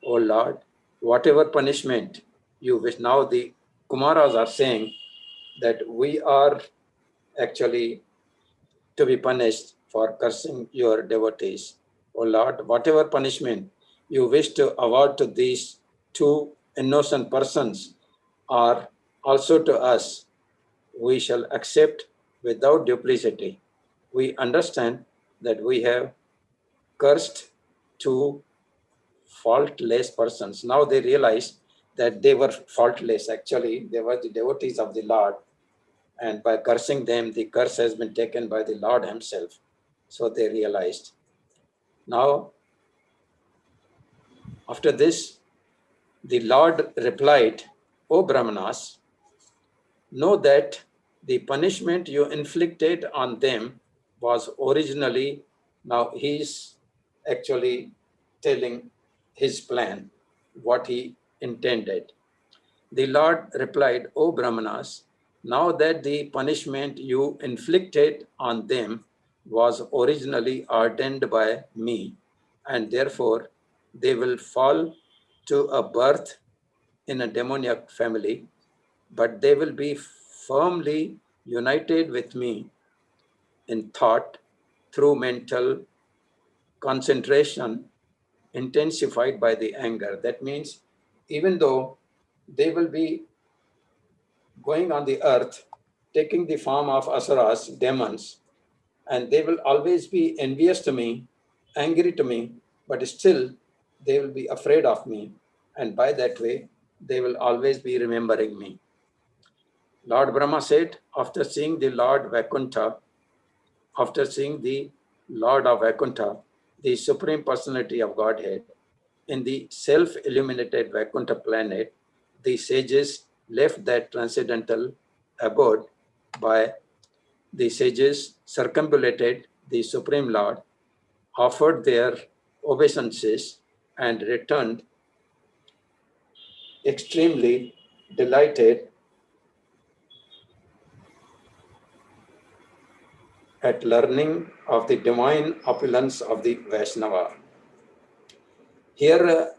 O Lord, whatever punishment you wish, now the Kumaras are saying that we are actually to be punished for cursing your devotees. O Lord, whatever punishment you wish to award to these two innocent persons or also to us, we shall accept without duplicity. We understand that we have cursed two faultless persons. Now they realize that they were faultless. Actually, they were the devotees of the Lord. And by cursing them, the curse has been taken by the Lord Himself. So they realized. Now, after this, the Lord replied, O Brahmanas, know that the punishment you inflicted on them was originally, now he is actually telling his plan, what he intended. The Lord replied, O Brahmanas, now that the punishment you inflicted on them was originally ordained by me, and therefore they will fall to a birth in a demoniac family, but they will be firmly united with me in thought through mental concentration intensified by the anger. That means even though they will be going on the earth, taking the form of asuras, demons, and they will always be envious to me, angry to me, but still they will be afraid of me. And by that way, they will always be remembering me. Lord Brahma said, after seeing the Lord Vaikuntha, after seeing the Lord of Vaikuntha, the Supreme Personality of Godhead, in the self-illuminated Vaikuntha planet, the sages left that transcendental abode. By the sages circumambulated the Supreme Lord, offered their obeisances, and returned extremely delighted at learning of the divine opulence of the Vaishnava. Here,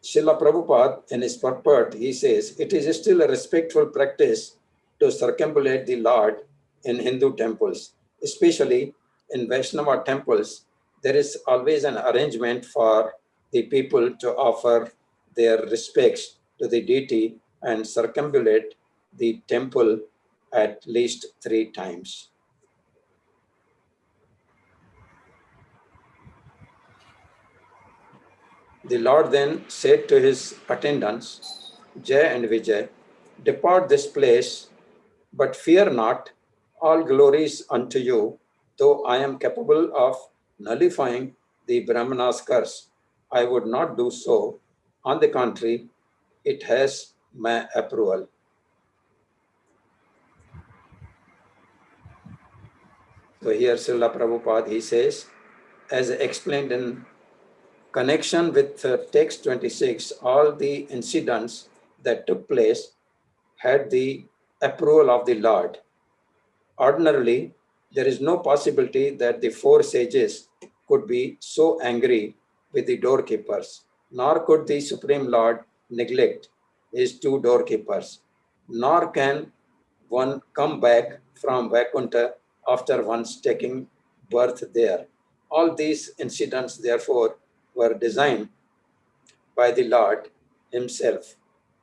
Srila Prabhupada, in his purport, he says, it is still a respectful practice to circumambulate the Lord in Hindu temples, especially in Vaishnava temples. There is always an arrangement for the people to offer their respects to the deity and circumambulate the temple at least 3 times. The Lord then said to his attendants, Jaya and Vijaya, depart this place, but fear not, all glories unto you, though I am capable of nullifying the Brahmana's curse. I would not do so. On the contrary, it has my approval. So here Srila Prabhupada, he says, as explained in connection with text 26, all the incidents that took place had the approval of the Lord. Ordinarily, there is no possibility that the 4 sages could be so angry with the doorkeepers, nor could the Supreme Lord neglect his 2 doorkeepers, nor can one come back from Vaikuntha after once taking birth there. All these incidents, therefore, were designed by the Lord Himself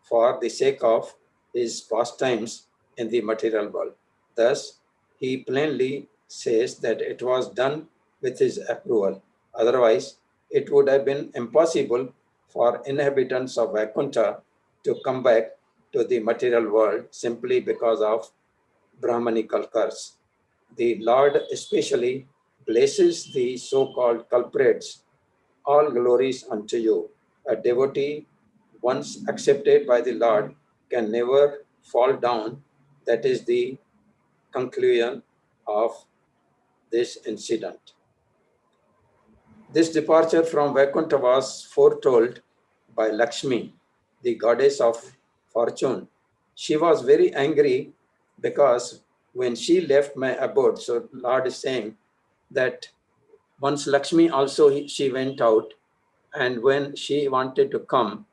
for the sake of His pastimes in the material world. Thus, He plainly says that it was done with His approval. Otherwise, it would have been impossible for inhabitants of Vaikuntha to come back to the material world simply because of Brahmanical curse. The Lord especially blesses the so-called culprits. All glories unto you. A devotee, once accepted by the Lord, can never fall down. That is the conclusion of this incident. This departure from Vaikuntha was foretold by Lakshmi, the goddess of fortune. She was very angry because when she left my abode, so Lord is saying that once Lakshmi also she went out, and when she wanted to come,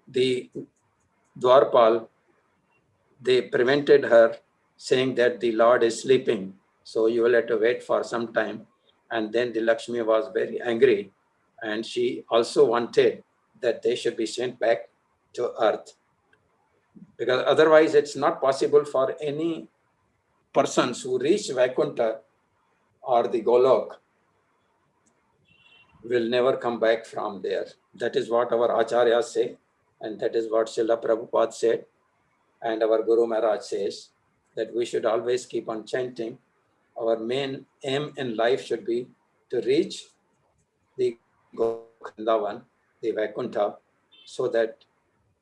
the Dwarpal, they prevented her, saying that the Lord is sleeping, so you will have to wait for some time. And then the Lakshmi was very angry, and she also wanted that they should be sent back to earth, because otherwise it's not possible for any persons who reach Vaikuntha or the Golok will never come back from there. That is what our acharyas say, and that is what Srila Prabhupada said, and our Guru Maharaj says that we should always keep on chanting. Our main aim in life should be to reach the Golok, the Vaikuntha, so that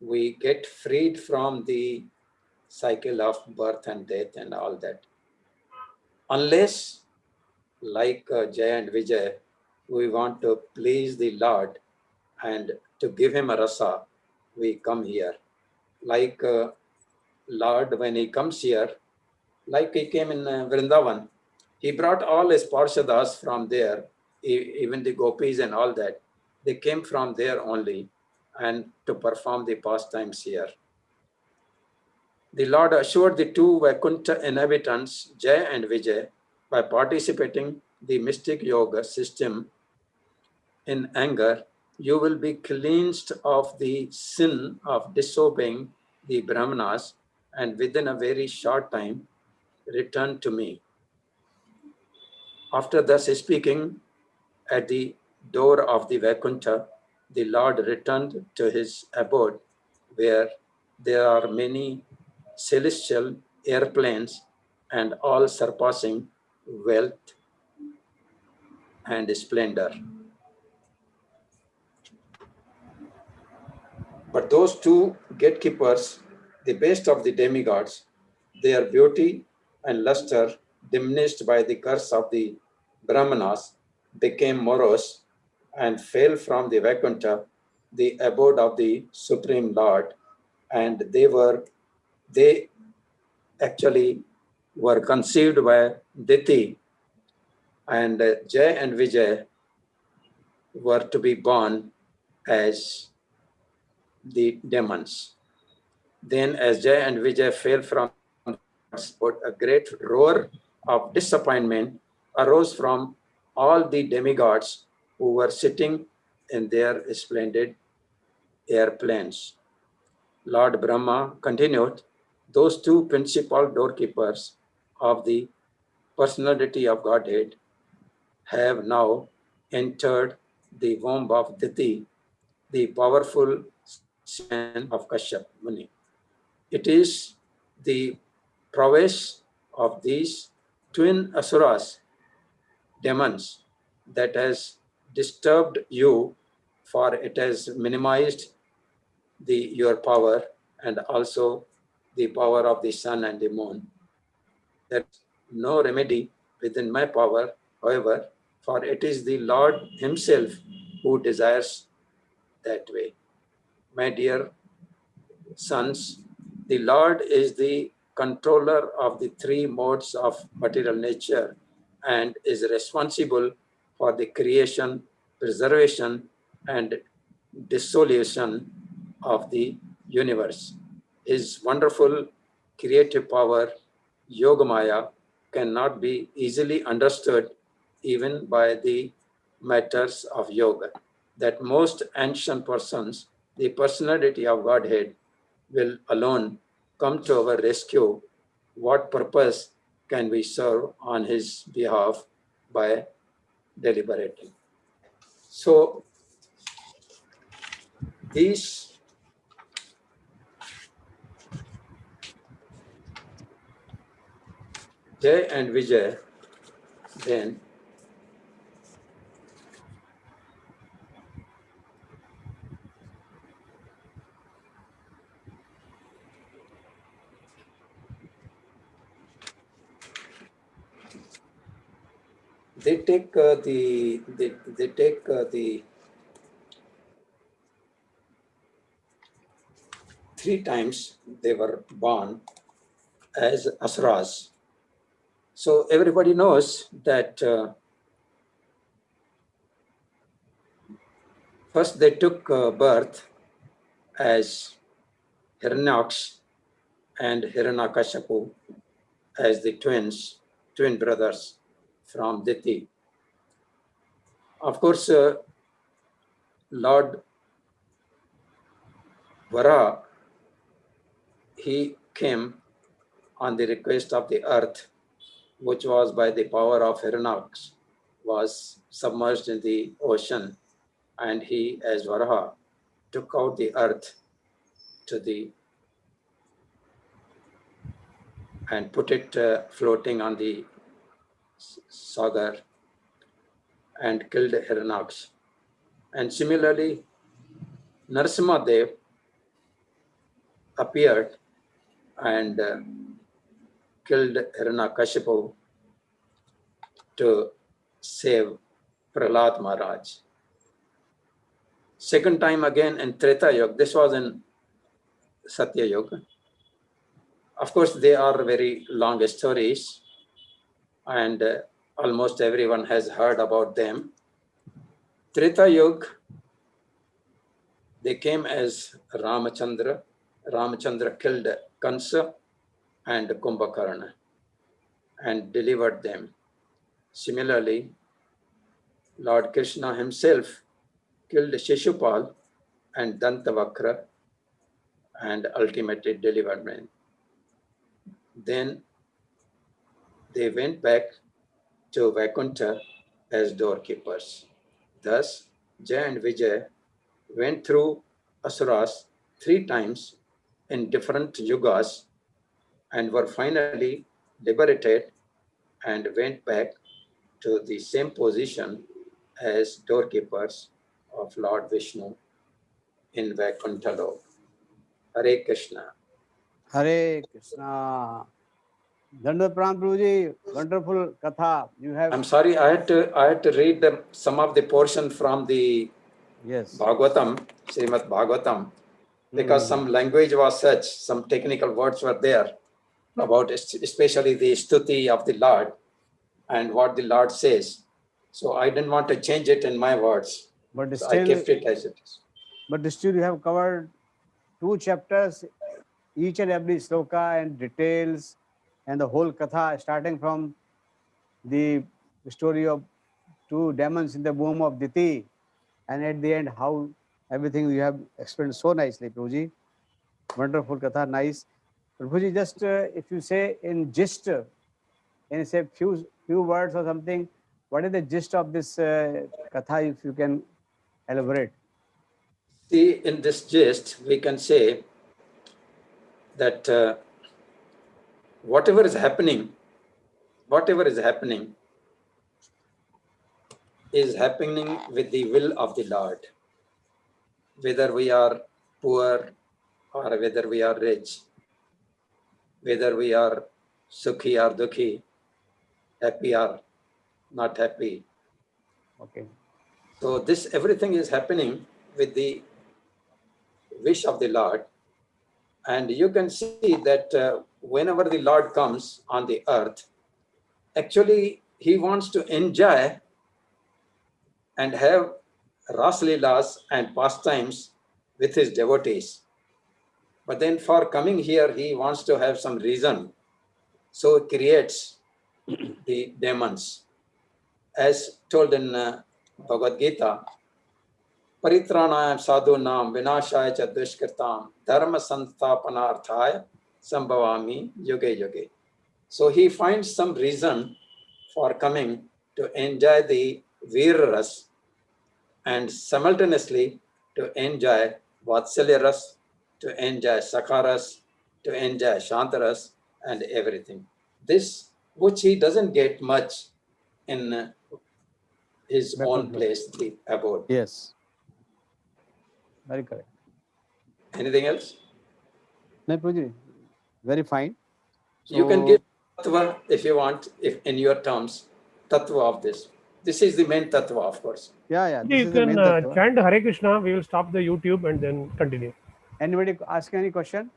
we get freed from the cycle of birth and death and all that. Unless, like Jaya and Vijaya, we want to please the Lord and to give him a rasa, we come here. Like Lord, when he comes here, like he came in Vrindavan, he brought all his parshadas from there, even the gopis and all that. They came from there only and to perform the pastimes here. The Lord assured the two Vaikuntha inhabitants, Jaya and Vijay, by participating the mystic yoga system in anger, you will be cleansed of the sin of disobeying the Brahmanas, and within a very short time return to me. After thus speaking, at the door of the Vaikuntha, the Lord returned to his abode, where there are many celestial airplanes and all surpassing wealth and splendor. But those two gatekeepers, the best of the demigods, their beauty and luster, diminished by the curse of the Brahmanas, became morose and fell from the Vaikuntha, the abode of the Supreme Lord, and they actually were conceived by Diti, and Jay and Vijay were to be born as the demons. Then, as Jay and Vijay fell from the gods, a great roar of disappointment arose from all the demigods who were sitting in their splendid airplanes. Lord Brahma continued, those two principal doorkeepers of the personality of Godhead have now entered the womb of Diti, the powerful semen of Kashyap Muni. It is the prowess of these twin asuras, demons, that has disturbed you, for it has minimized your power and also the power of the sun and the moon. There is no remedy within my power, however, for it is the Lord himself who desires that way. My dear sons, the Lord is the controller of the three modes of material nature and is responsible for the creation, preservation, and dissolution of the universe. His wonderful creative power, Yogamaya, cannot be easily understood even by the matters of yoga, that most ancient persons, the personality of Godhead, will alone come to our rescue. What purpose can we serve on his behalf by deliberating? So these Jaya and Vijaya then they take they take the 3 times they were born as asuras. So everybody knows that first they took birth as Hiranyaksh and Hiranyakashipu as the twin brothers from Diti. Of course, Lord Vara, he came on the request of the earth, which was by the power of Hiranyaksh, was submerged in the ocean, and he, as Varaha, took out the earth to the and put it floating on the sagar and killed Hiranyaksh. And similarly, Narasimhadev appeared and killed Hiranyakashipu to save Prahlad Maharaj. Second time again in Treta Yuga, this was in Satya Yuga. Of course, they are very long stories, and almost everyone has heard about them. Treta Yuga, they came as Ramachandra. Ramachandra killed Kansa and Kumbhakarna and delivered them. Similarly, Lord Krishna himself killed Shishupal and Dantavakra and ultimately delivered them. Then they went back to Vaikuntha as doorkeepers. Thus, Jaya and Vijaya went through Asuras 3 times in different yugas and were finally liberated and went back to the same position as doorkeepers of Lord Vishnu in Vaikuntha Lok. Hare Krishna. Hare Krishna. Dandavat Pranam Prabhuji, wonderful katha. You have. I'm sorry, I had to read some of the portion from the Bhagavatam, Srimad Bhagavatam, because some language was such, some technical words were there about especially the stuti of the Lord and what the Lord says. So I didn't want to change it in my words. But so still, I kept it as it is. But still you have covered 2 chapters, each and every sloka and details and the whole katha, starting from the story of 2 demons in the womb of Diti, and at the end how everything you have explained so nicely, Prabhuji. Wonderful katha, nice. Prabhuji, just if you say in gist, in say few words or something, what is the gist of this katha, if you can elaborate? See, in this gist, we can say that whatever is happening is happening with the will of the Lord. Whether we are poor or whether we are rich, whether we are sukhi or dukhi, happy or not happy. Okay. So this everything is happening with the wish of the Lord. And you can see that whenever the Lord comes on the earth, actually he wants to enjoy and have Ras Leelas and pastimes with his devotees. But then for coming here, he wants to have some reason. So he creates the demons as told in Bhagavad Gita, Paritranayam sadhunam vinashaya cha dushkritam dharma sansthapanarthaya sambhavami yuge yuge. So he finds some reason for coming to enjoy the Veeraras and simultaneously to enjoy Vatsalyaras, to enjoy Sakaras, to enjoy Shantaras and everything. This, which he doesn't get much in his own place, the abode. Yes. Very correct. Anything else? No, Prabhuji, very fine. You can give tattva if you want, if in your terms, tattva of this. This is the main tattva, of course. Yeah. This You is the main can tattva. chant Hare Krishna. We will stop the YouTube and then continue. Anybody ask any question?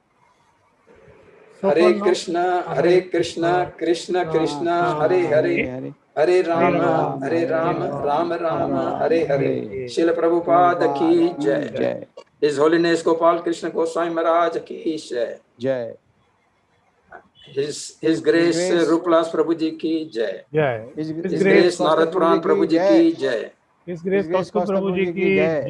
So Hare far, Krishna, Hare Krishna, Krishna Krishna, Hare Hare, Hare Rama, Hare Rama, Rama Rama, Hare Hare. Srila Prabhupada ki Jai. His Holiness Gopal Krishna Goswami Maharaj ki Jai. Jai. His Grace Rupalas Prabhuji ki Jai. Jai. His Grace Narad Puran Prabhuji ki Jai. His Grace Kaustubha Prabhuji ki Jai.